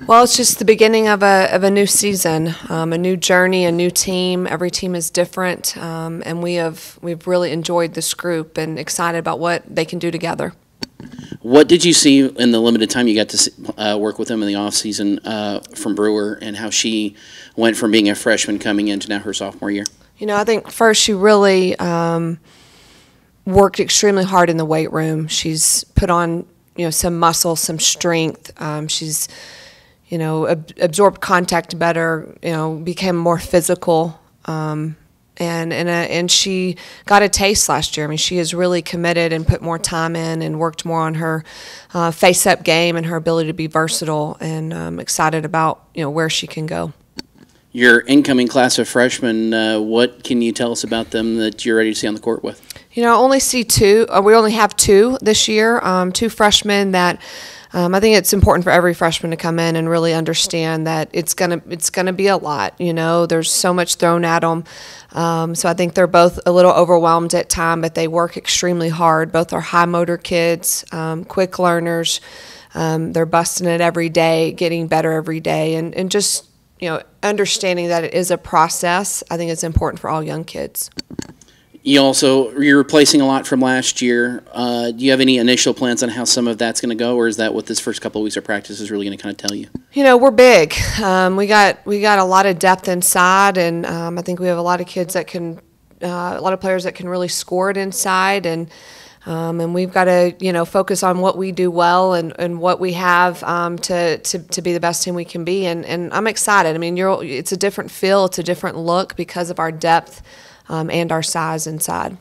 Well, it's just the beginning of a new season, a new journey, a new team. Every team is different, and we've really enjoyed this group and excited about what they can do together. What did you see in the limited time you got to work with them in the offseason from Brewer, and how she went from being a freshman coming into now her sophomore year? You know, I think first she really worked extremely hard in the weight room. She's put on, some muscle, some strength. She's absorbed contact better, became more physical, and she got a taste last year. I mean, she is really committed and put more time in and worked more on her face-up game and her ability to be versatile, and I'm excited about, where she can go. Your incoming class of freshmen, what can you tell us about them that you're ready to see on the court with? I only see two. We only have two this year, two freshmen that I think it's important for every freshman to come in and really understand that it's gonna be a lot. There's so much thrown at them. So I think they're both a little overwhelmed at time, but they work extremely hard. Both are high motor kids, quick learners. They're busting it every day, getting better every day, and just understanding that it is a process. I think it's important for all young kids. You're replacing a lot from last year. Do you have any initial plans on how some of that's going to go, or is that what this first couple of weeks of practice is really going to kind of tell you? We're big. We got a lot of depth inside, and I think we have a lot of kids that can, a lot of players that can really score it inside, and we've got to focus on what we do well and what we have to be the best team we can be, and I'm excited. I mean, it's a different feel, it's a different look because of our depth. And our size inside.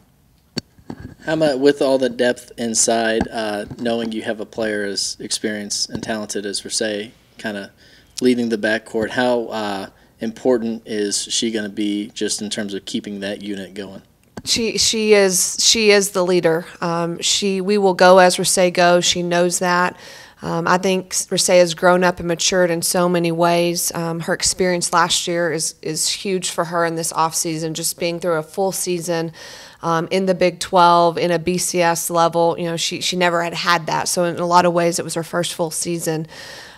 How about with all the depth inside, knowing you have a player as experienced and talented as Versailles, kind of leading the backcourt, how important is she going to be just in terms of keeping that unit going? She is the leader. We will go as Versailles goes. She knows that. I think Versailles has grown up and matured in so many ways. Her experience last year is huge for her in this offseason, just being through a full season in the Big 12, in a BCS level. She never had that. So in a lot of ways, it was her first full season.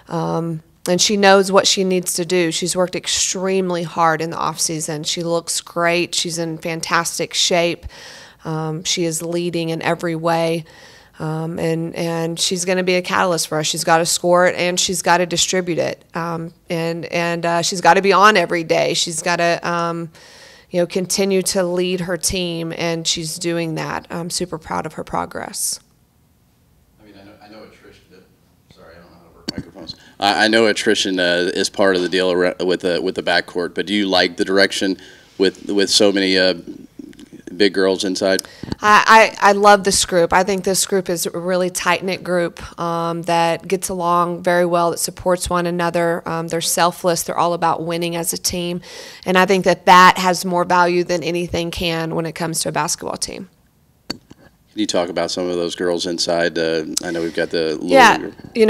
And she knows what she needs to do. She's worked extremely hard in the offseason. She looks great. She's in fantastic shape. She is leading in every way. And she's going to be a catalyst for us. She's got to score it and she's got to distribute it. And she's got to be on every day. She's got to continue to lead her team, and she's doing that. I'm super proud of her progress. I know attrition. Sorry, I don't know how to work microphones. I know attrition is part of the deal with the backcourt, but do you like the direction with so many big girls inside? I love this group. I think this group is a really tight-knit group that gets along very well, that supports one another. They're selfless. They're all about winning as a team. And I think that has more value than anything can when it comes to a basketball team. Can you talk about some of those girls inside? I know we've got the little... Yeah,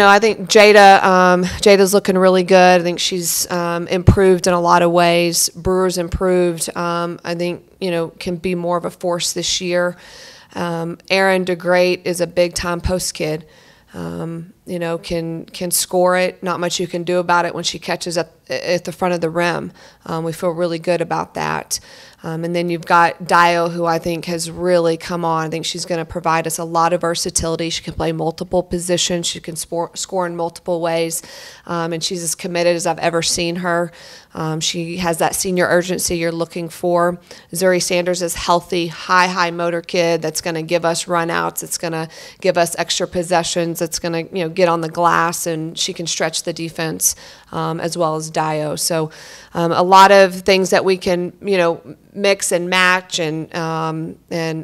I think Jada's looking really good. I think she's improved in a lot of ways. Brewer's improved. I think, can be more of a force this year. Erin DeGreat is a big-time post kid. Can score it. Not much you can do about it when she catches at the front of the rim. We feel really good about that. And then you've got Dio, who I think has really come on. I think she's going to provide us a lot of versatility. She can play multiple positions. She can score in multiple ways. And she's as committed as I've ever seen her. She has that senior urgency you're looking for. Zuri Sanders is healthy, high motor kid that's going to give us run-outs. It's going to give us extra possessions. It's going to get on the glass, and she can stretch the defense as well as Dio. So a lot of things that we can, mix and match and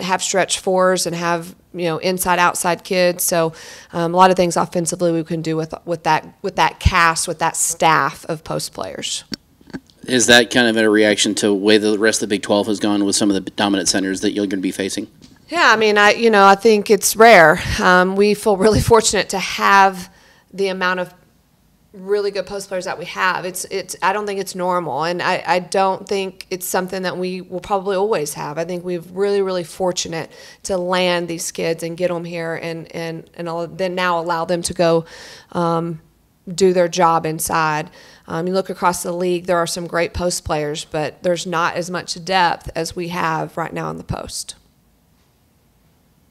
have stretch fours and have inside-outside kids. So a lot of things offensively we can do with that cast, with that staff of post players. Is that kind of a reaction to the way the rest of the Big 12 has gone with some of the dominant centers that you're going to be facing? Yeah, I mean, I think it's rare. We feel really fortunate to have the amount of really good post players that we have. I don't think it's normal, and I don't think it's something that we will probably always have. I think we've really fortunate to land these kids and get them here, and then now allow them to go do their job inside. You look across the league, there are some great post players, but there's not as much depth as we have right now in the post.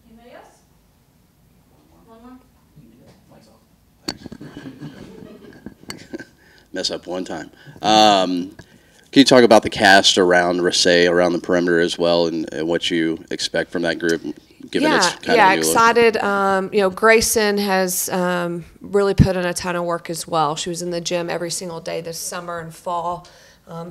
Anybody else? One more? Mess up one time. Can you talk about the cast around Rasay, around the perimeter as well, and what you expect from that group? Given its kind of new excited. Grayson has really put in a ton of work as well. She was in the gym every single day this summer and fall,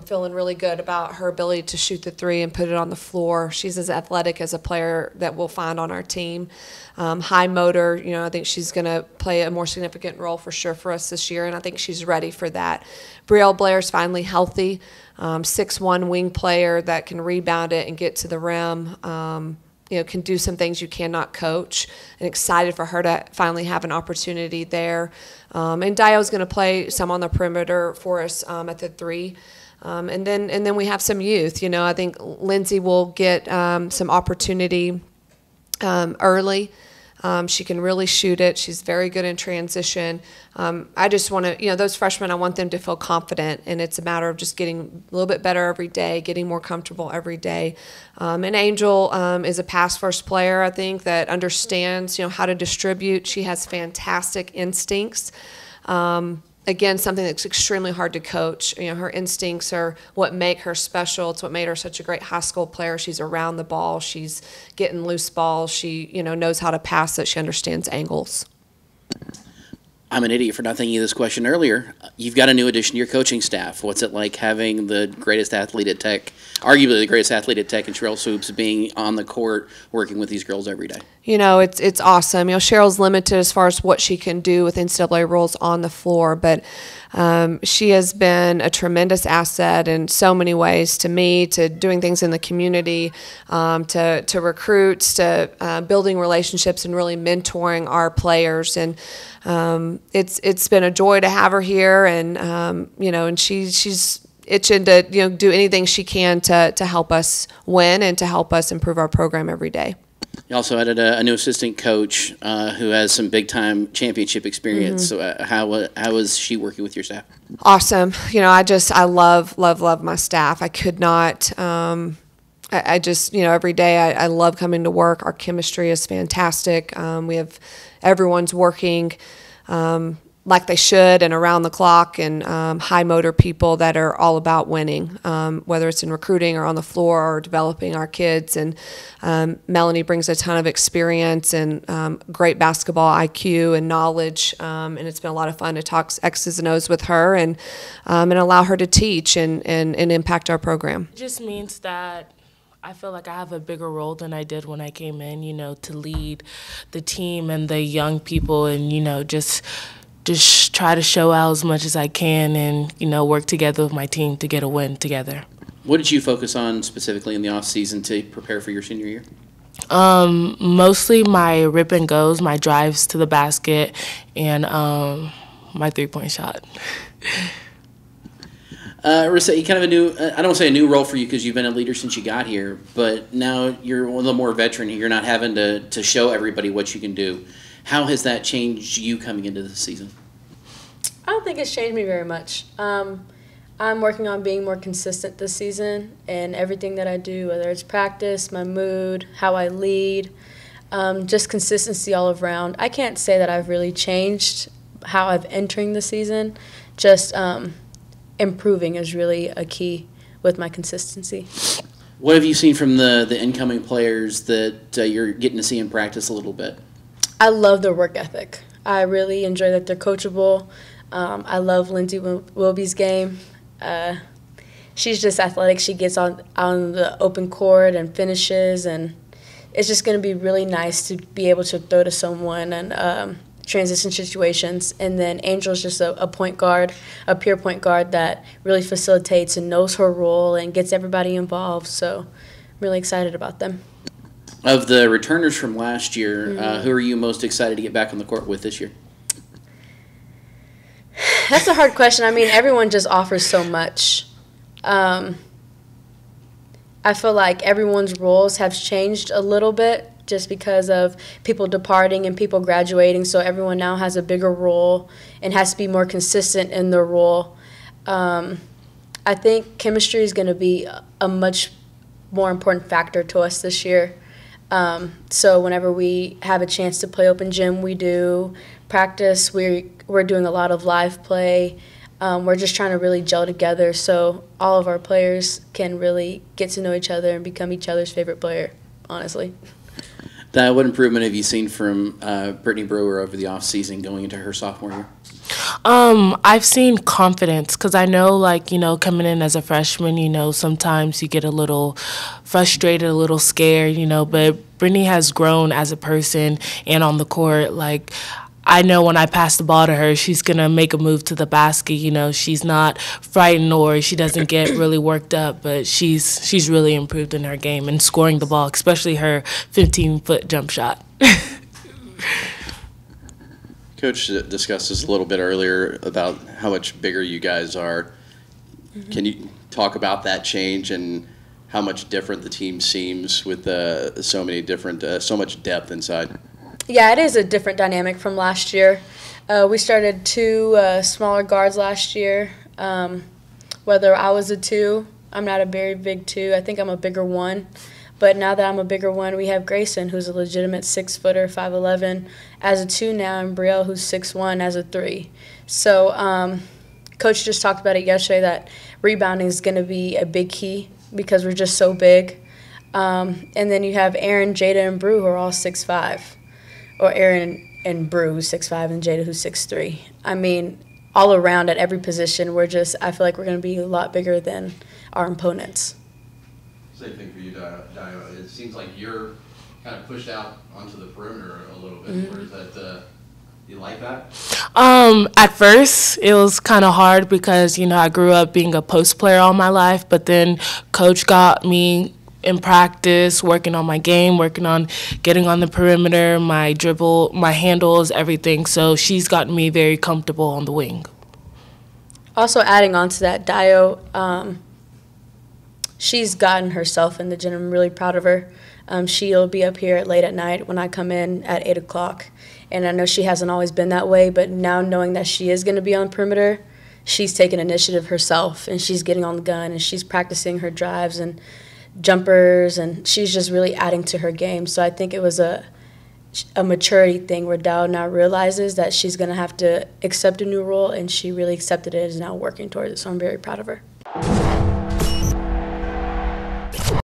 feeling really good about her ability to shoot the three and put it on the floor. She's as athletic as a player that we'll find on our team. High motor, I think she's going to play a more significant role for sure for us this year, and I think she's ready for that. Brielle Blair's finally healthy, 6'1" wing player that can rebound it and get to the rim. Can do some things you cannot coach, and excited for her to finally have an opportunity there. And Dio's going to play some on the perimeter for us at the three. And then we have some youth. I think Lindsay will get some opportunity early. She can really shoot it. She's very good in transition. I just want to, those freshmen, I want them to feel confident, and it's a matter of just getting a little bit better every day, getting more comfortable every day. And Angel is a pass-first player, I think, that understands, how to distribute. She has fantastic instincts. Again, something that's extremely hard to coach. Her instincts are what make her special. It's what made her such a great high school player. She's around the ball. She's getting loose balls. She, knows how to pass it. She understands angles. I'm an idiot for not thinking of this question earlier. You've got a new addition to your coaching staff. What's it like having the greatest athlete at Tech, arguably the greatest athlete at Tech, and Cheryl Swoops being on the court working with these girls every day? It's awesome. Cheryl's limited as far as what she can do with NCAA rules on the floor, but she has been a tremendous asset in so many ways to me, to doing things in the community, to recruits, to building relationships and really mentoring our players. And it's been a joy to have her here, and and she's itching to do anything she can to help us win and to help us improve our program every day. You also added a new assistant coach who has some big-time championship experience. Mm-hmm. So how is she working with your staff? Awesome. I love my staff. I could not. I just, every day I love coming to work. Our chemistry is fantastic. We have everyone's working like they should and around the clock, and high motor people that are all about winning, whether it's in recruiting or on the floor or developing our kids. And Melanie brings a ton of experience and great basketball IQ and knowledge, and it's been a lot of fun to talk X's and O's with her and allow her to teach and impact our program. It just means that I feel like I have a bigger role than I did when I came in, to lead the team and the young people, and, just try to show out as much as I can and, work together with my team to get a win together. What did you focus on specifically in the offseason to prepare for your senior year? Mostly my rip and goes, my drives to the basket, and my three-point shot. Rasay, kind of a new, I don't want to say a new role for you because you've been a leader since you got here, but now you're a little more veteran. You're not having to show everybody what you can do. How has that changed you coming into the season? I don't think it's changed me very much. I'm working on being more consistent this season in everything that I do, whether it's practice, my mood, how I lead, just consistency all around. I can't say that I've really changed how I've entering the season. Just improving is really a key with my consistency. What have you seen from the incoming players that you're getting to see in practice a little bit? I love their work ethic. I really enjoy that they're coachable. I love Lindsay Wilby's game. She's just athletic. She gets on the open court and finishes, and it's just going to be really nice to be able to throw to someone and transition situations. And then Angel's just a point guard, a pure point guard that really facilitates and knows her role and gets everybody involved. So I'm really excited about them. Of the returners from last year, who are you most excited to get back on the court with this year? That's a hard question. I mean, everyone just offers so much. I feel like everyone's roles have changed a little bit just because of people departing and people graduating. So everyone now has a bigger role and has to be more consistent in their role. I think chemistry is going to be a much more important factor to us this year. So whenever we have a chance to play open gym, we do practice. We're doing a lot of live play. We're just trying to really gel together so all of our players can really get to know each other and become each other's favorite player, honestly. What improvement have you seen from Brittany Brewer over the offseason going into her sophomore year? I've seen confidence because I know, like, coming in as a freshman, sometimes you get a little frustrated, a little scared, but Brittany has grown as a person and on the court. Like, I know when I pass the ball to her, she's going to make a move to the basket. She's not frightened or she doesn't get really worked up, but she's really improved in her game and scoring the ball, especially her 15-foot jump shot. Coach discussed this a little bit earlier about how much bigger you guys are. Mm-hmm. Can you talk about that change and how much different the team seems with so much depth inside? Yeah, it is a different dynamic from last year. We started 2 smaller guards last year. Whether I was a 2, I'm not a very big 2. I think I'm a bigger 1. But now that I'm a bigger 1, we have Grayson, who's a legitimate 6-footer, 5'11", as a 2 now, and Brielle, who's 6'1", as a 3. So Coach just talked about it yesterday that rebounding is going to be a big key because we're just so big. And then you have Aaron, Jada, and Brew, who are all 6'5", or Aaron and Brew, who's 6'5", and Jada, who's 6'3". I mean, all around at every position, I feel like we're going to be a lot bigger than our opponents. Same thing for you, Dio. It seems like you're kind of pushed out onto the perimeter a little bit. Mm-hmm. Or is that, you like that? At first, it was kind of hard because, I grew up being a post player all my life, but then Coach got me in practice, working on my game, working on getting on the perimeter, my dribble, my handles, everything. So she's gotten me very comfortable on the wing. Also adding on to that, Dio, she's gotten herself in the gym. I'm really proud of her. She'll be up here late at night when I come in at 8 o'clock. And I know she hasn't always been that way, but now knowing that she is going to be on perimeter, she's taking initiative herself, and she's getting on the gun, and she's practicing her drives and jumpers, and she's just really adding to her game. So I think it was a maturity thing where Dow now realizes that she's going to have to accept a new role, and she really accepted it and is now working towards it. So I'm very proud of her.